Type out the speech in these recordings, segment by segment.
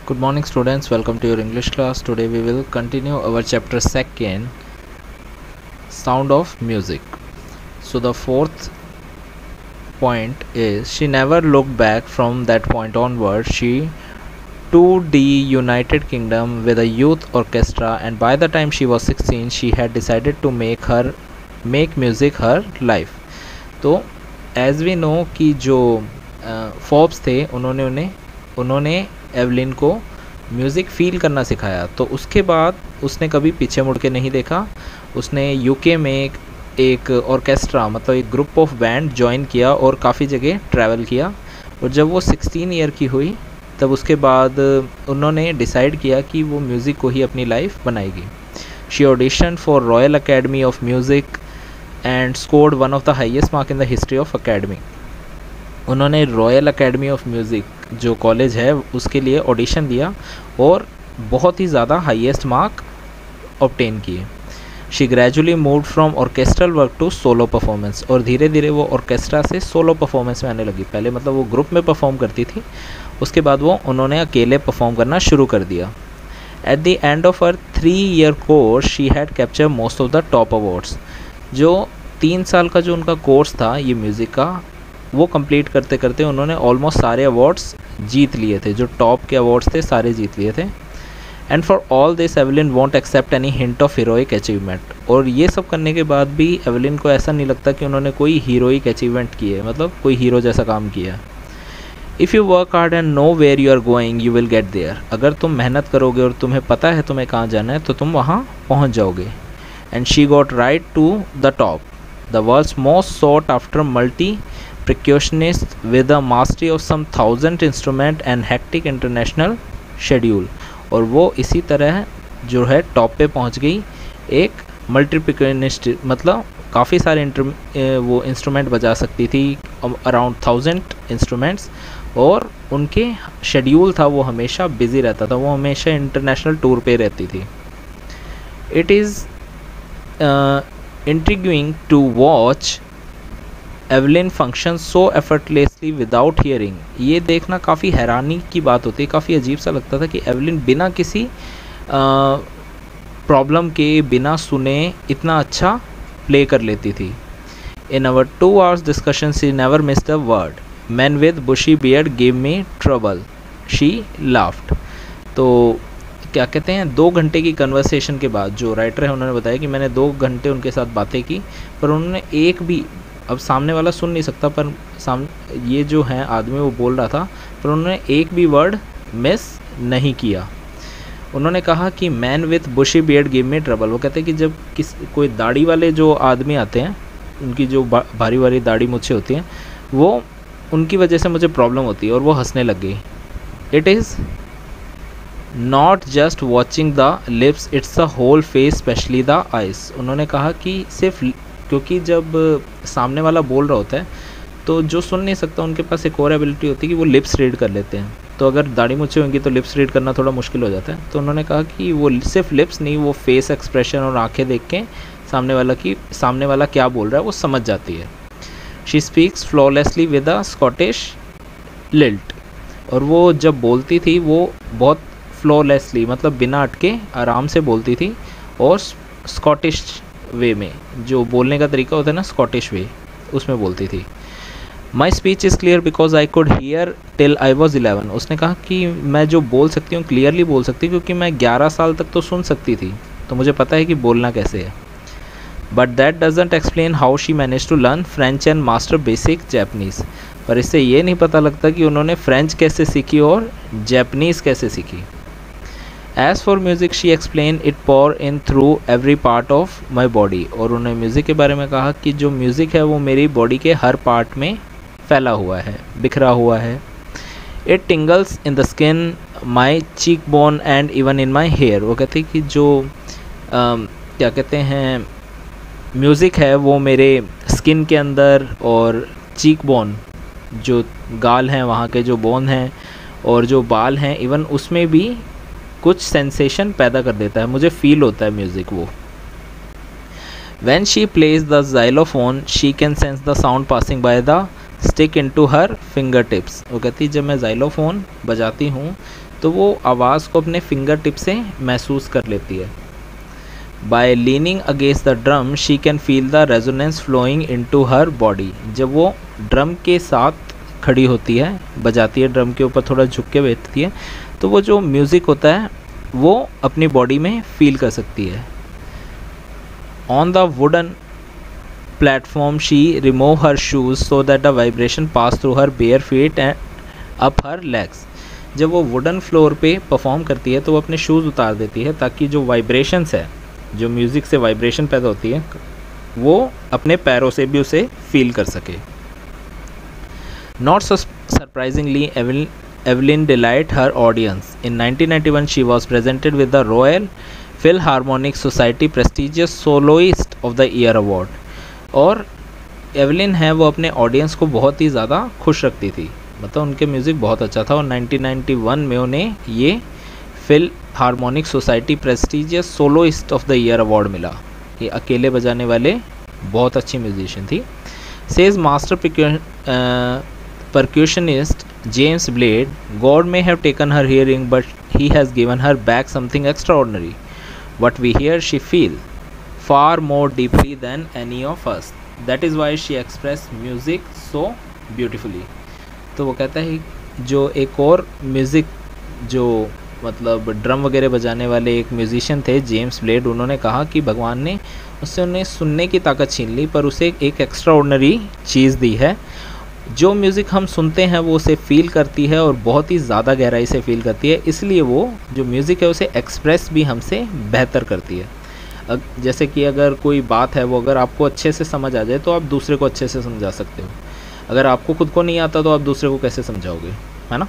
Good morning students, welcome to your English class. Today we will continue our chapter 2nd, Sound of Music. So the fourth point is she never looked back from that point onward. She toured the United Kingdom with a youth orchestra, and by the time she was 16 she had decided to make music her life. तो as we know कि जो Forbes थे उन्होंने Evelyn को music feel करना सिखाया। तो उसके बाद उसने कभी पीछे मुड़ के नहीं देखा। उसने यूके में एक ऑर्केस्ट्रा मतलब एक ग्रुप ऑफ बैंड ज्वाइन किया और काफ़ी जगह ट्रैवल किया। और जब वो 16 ईयर की हुई तब उसके बाद उन्होंने डिसाइड किया कि वो म्यूज़िक को ही अपनी लाइफ बनाएगी। She audition for Royal Academy of Music and scored one of the highest mark in the history of academy. उन्होंने रॉयल अकेडमी ऑफ म्यूज़िक जो कॉलेज है उसके लिए ऑडिशन दिया और बहुत ही ज़्यादा हाईएस्ट मार्क ऑब्टेन किए। She gradually moved from orchestral work to solo performance, और धीरे धीरे वो ऑर्केस्ट्रा से सोलो परफॉर्मेंस में आने लगी। पहले मतलब वो ग्रुप में परफॉर्म करती थी, उसके बाद उन्होंने अकेले परफॉर्म करना शुरू कर दिया। At the end of her 3-year course she had capture most of the top awards. जो 3 साल का जो उनका कोर्स था ये म्यूज़िक का, वो कंप्लीट करते करते उन्होंने ऑलमोस्ट सारे अवार्ड्स जीत लिए थे। जो टॉप के अवार्ड्स थे सारे जीत लिए थे। And for all this Evelyn won't accept any hint of heroic achievement. और ये सब करने के बाद भी एवलिन को ऐसा नहीं लगता कि उन्होंने कोई हीरोइक अचीवमेंट किए है, मतलब कोई हीरो जैसा काम किया है। If you work hard and know where you are going you will get there. अगर तुम मेहनत करोगे और तुम्हें पता है तुम्हें कहाँ जाना है तो तुम वहाँ पहुँच जाओगे। And she got right to the top, the world's most sought after multi percussionist with a mastery of some 1000 instrument and hectic international schedule। और वो इसी तरह जो है टॉप पे पहुंच गई। एक मल्टी percussionist मतलब काफ़ी सारे वो इंस्ट्रूमेंट बजा सकती थी, अराउंड 1000 इंस्ट्रूमेंट्स, और उनके शेड्यूल था वो हमेशा बिज़ी रहता था, वो हमेशा इंटरनेशनल टूर पे रहती थी। It is intriguing to watch Evelyn function so effortlessly without hearing. ये देखना काफ़ी हैरानी की बात होती है, काफ़ी अजीब सा लगता था कि एवलिन बिना किसी प्रॉब्लम के बिना सुने इतना अच्छा प्ले कर लेती थी। In hour 2 hours discussion she never missed a word. Man with bushy beard give me trouble she laughed. तो क्या कहते हैं, 2 घंटे की कन्वर्सेशन के बाद जो राइटर है उन्होंने बताया कि मैंने 2 घंटे उनके साथ बातें की, पर उन्होंने एक भी, अब सामने वाला सुन नहीं सकता पर ये जो है आदमी वो बोल रहा था, पर उन्होंने एक भी वर्ड मिस नहीं किया। उन्होंने कहा कि man with bushy beard give me trouble. वो कहते हैं कि जब कोई दाढ़ी वाले जो आदमी आते हैं, उनकी जो भारी भारी दाढ़ी मुझसे होती हैं, वो उनकी वजह से मुझे प्रॉब्लम होती है। और वो हंसने लग गई। It is not just watching the lips it's the whole face specially the eyes. उन्होंने कहा कि सिर्फ क्योंकि जब सामने वाला बोल रहा होता है तो जो सुन नहीं सकता उनके पास एक और एबिलिटी होती है कि वो लिप्स रीड कर लेते हैं। तो अगर दाढ़ी मुझे होंगी तो लिप्स रीड करना थोड़ा मुश्किल हो जाता है। तो उन्होंने कहा कि वो सिर्फ लिप्स नहीं, वो फेस एक्सप्रेशन और आंखें देख के सामने वाला क्या बोल रहा है वो समझ जाती है। She speaks flawlessly with a Scottish lilt. और वो जब बोलती थी वो बहुत फ्लॉलेसली मतलब बिना अटके आराम से बोलती थी, और स्कॉटिश वे में, जो बोलने का तरीका होता है ना स्कॉटिश वे, उसमें बोलती थी। My speech is clear because I could hear till I was 11। उसने कहा कि मैं जो बोल सकती हूँ क्लियरली बोल सकती हूँ क्योंकि मैं 11 साल तक तो सुन सकती थी, तो मुझे पता है कि बोलना कैसे है। But that doesn't explain how she manage to learn French and master basic Japanese. पर इससे ये नहीं पता लगता कि उन्होंने फ्रेंच कैसे सीखी और जैपनीज़ कैसे सीखी। As for music, she explained it pour in through every part of my body। और उन्होंने म्यूज़िक के बारे में कहा कि जो म्यूज़िक है वो मेरी बॉडी के हर पार्ट में फैला हुआ है, बिखरा हुआ है। It tingles in the skin, my cheekbone and even in my hair। वो कहते हैं कि जो क्या कहते हैं म्यूज़िक है वो मेरे स्किन के अंदर और चीक बोन, जो गाल हैं वहाँ के जो बोन हैं और जो बाल हैं, इवन उसमें भी कुछ सेंसेशन पैदा कर देता है, मुझे फील होता है म्यूज़िक वो। When she plays the xylophone, she can sense the sound passing by the stick into her fingertips। वो कहती जब मैं xylophone बजाती हूँ तो वो आवाज़ को अपने फिंगर टिप से महसूस कर लेती है। By leaning against the drum she can feel the resonance flowing into her body. जब वो ड्रम के साथ खड़ी होती है, बजाती है, ड्रम के ऊपर थोड़ा झुक के बैठती है, तो वो जो म्यूज़िक होता है वो अपनी बॉडी में फील कर सकती है। On the wooden platform she remove her shoes so that the vibration pass through her bare feet and up her legs. जब वो वुडन फ्लोर पे परफॉर्म करती है तो वो अपने शूज़ उतार देती है ताकि जो वाइब्रेशंस है, जो म्यूज़िक से वाइब्रेशन पैदा होती है, वो अपने पैरों से भी उसे फील कर सके। Not surprisingly Evelyn delighted her audience. In 1991 she was presented with the Royal Philharmonic Society prestigious Soloist of the Year award. और एवलिन है वो अपने ऑडियंस को बहुत ही ज़्यादा खुश रखती थी, मतलब उनके म्यूज़िक बहुत अच्छा था, और 1991 में उन्हें ये Philharmonic Society prestigious soloist of the year award मिला। ये अकेले बजाने वाले बहुत अच्छी म्यूजिशियन थी। Says master percussionist James Blade, God may have taken her hearing, but he has given her back something extraordinary. What we hear, she feels far more deeply than any of us. That is why she expresses music so beautifully. तो वो कहता है जो एक और music जो मतलब drum वगैरह बजाने वाले एक म्यूज़िशियन थे जेम्स ब्लेड, उन्होंने कहा कि भगवान ने उससे उन्हें सुनने की ताकत छीन ली, पर उसे एक एक्स्ट्रा ऑर्डिनरी चीज़ दी है। जो म्यूज़िक हम सुनते हैं वो उसे फ़ील करती है और बहुत ही ज़्यादा गहराई से फ़ील करती है, इसलिए वो जो म्यूज़िक है उसे एक्सप्रेस भी हमसे बेहतर करती है। जैसे कि अगर कोई बात है वो अगर आपको अच्छे से समझ आ जाए तो आप दूसरे को अच्छे से समझा सकते हो, अगर आपको खुद को नहीं आता तो आप दूसरे को कैसे समझाओगे, है ना।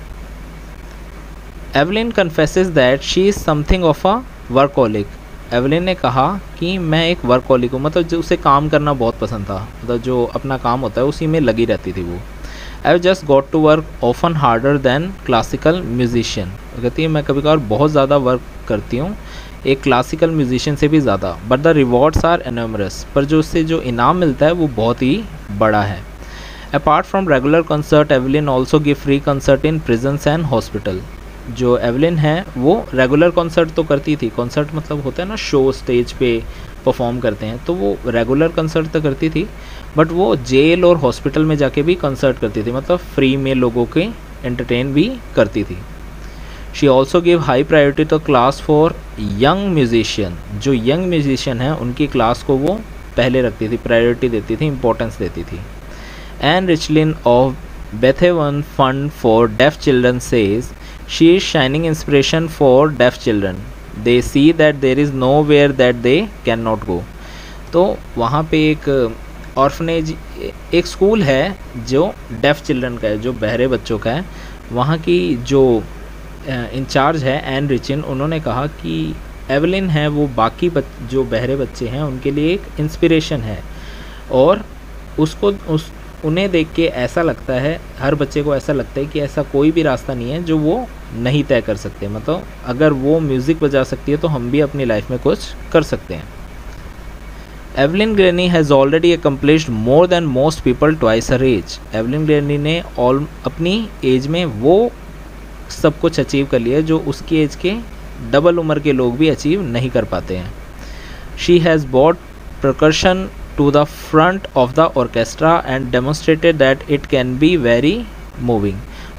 Evelyn confesses that she is something of a workaholic. Evelyn ने कहा कि मैं एक वर्कहोलिक हूँ, मतलब जो उसे काम करना बहुत पसंद था, मतलब जो अपना काम होता है उसी में लगी रहती थी वो। I have just got to work often harder than classical musician. कहती है मैं कभी कभार बहुत ज़्यादा वर्क करती हूँ एक क्लासिकल म्यूजिशियन से भी ज़्यादा, बट द रिवॉर्ड्स आर एनोमरस, पर जो उससे जो इनाम मिलता है वो बहुत ही बड़ा है। Apart from regular concert Evelyn also give free concert in prisons and hospital. जो एवलिन है वो रेगुलर कॉन्सर्ट तो करती थी, कॉन्सर्ट मतलब होता है ना शो, स्टेज पे परफॉर्म करते हैं, तो वो रेगुलर कंसर्ट तो करती थी, बट वो जेल और हॉस्पिटल में जाके भी कंसर्ट करती थी, मतलब फ्री में लोगों के एंटरटेन भी करती थी। She also give high priority to class for young musician. जो यंग म्यूजिशियन हैं उनकी क्लास को वो पहले रखती थी, प्रायोरिटी देती थी, इंपॉर्टेंस देती थी। And Richlin of Beethoven fund for deaf children says she is shining inspiration for deaf children. They see that there is nowhere that they cannot go. तो वहाँ पे एक ऑर्फनेज, एक स्कूल है जो डेफ चिल्ड्रन का है, जो बहरे बच्चों का है। वहाँ की जो इंचार्ज है एन रिचिन, उन्होंने कहा कि एवलिन है वो बाकी जो बहरे बच्चे हैं उनके लिए एक इंस्पिरेशन है, और उसको उन्हें देख के ऐसा लगता है, हर बच्चे को ऐसा लगता है कि ऐसा कोई भी रास्ता नहीं है जो वो नहीं तय कर सकते, मतलब अगर वो म्यूज़िक बजा सकती है तो हम भी अपनी लाइफ में कुछ कर सकते हैं। Evelyn Glennie has already accomplished more than most people twice her age. Evelyn Glennie ने अपनी एज में वो सब कुछ अचीव कर लिया जो उसकी एज के डबल उम्र के लोग भी अचीव नहीं कर पाते हैं। She has bot percussion to the front of the orchestra and demonstrated that it can be very moving.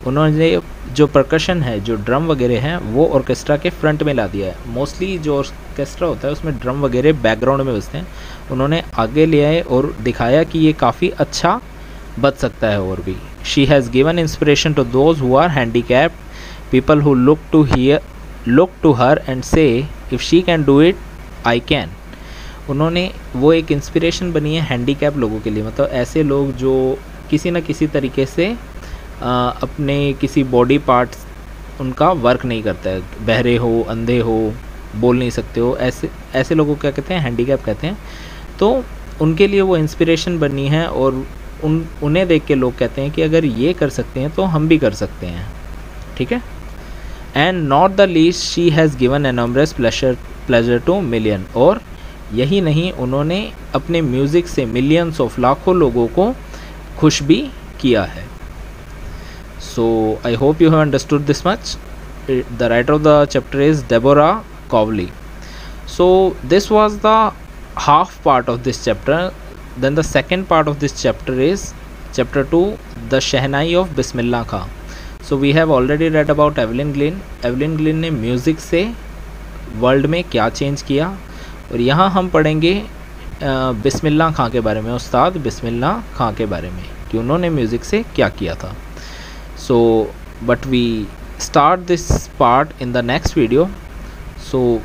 उन्होंने जो परकशन है, जो ड्रम वगैरह हैं, वो ऑर्केस्ट्रा के फ्रंट में ला दिया है। मोस्टली जो ऑर्केस्ट्रा होता है उसमें ड्रम वगैरह बैकग्राउंड में बजते हैं, उन्होंने आगे ले आए और दिखाया कि ये काफ़ी अच्छा बज सकता है और भी। She has given inspiration to those who are handicapped, people who look to her and say if she can do it I can. उन्होंने वो एक इंस्पिरेशन बनी है हैंडीकैप लोगों के लिए, मतलब ऐसे लोग जो किसी न किसी तरीके से अपने किसी बॉडी पार्ट्स उनका वर्क नहीं करता है, बहरे हो, अंधे हो, बोल नहीं सकते हो, ऐसे लोगों को क्या कहते हैं, हैंडीकैप कहते हैं। तो उनके लिए वो इंस्पिरेशन बनी है और उन्हें देख के लोग कहते हैं कि अगर ये कर सकते हैं तो हम भी कर सकते हैं, ठीक है। And not the least she has given enormous pleasure to million. और यही नहीं, उन्होंने अपने म्यूज़िक से मिलियंस ऑफ लाखों लोगों को खुश भी किया है। So I hope you have understood this much. The writer of the chapter is Deborah Cowley. So this was the half part of this chapter. Then the second part of this chapter is chapter 2, the Shehnai of Bismillah Khan. So we have already read about Evelyn Glynn. Evelyn Glynn ने music से world में क्या change किया, और यहाँ हम पढ़ेंगे बिस्मिल्लाह खां के बारे में, उस्ताद बिस्मिल्लाह खां के बारे में कि उन्होंने म्यूज़िक से क्या किया था. So but we start this part in the next video, so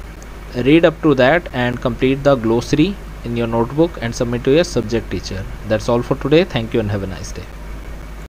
read up to that and complete the glossary in your notebook and submit to your subject teacher. That's all for today. Thank you and have a nice day.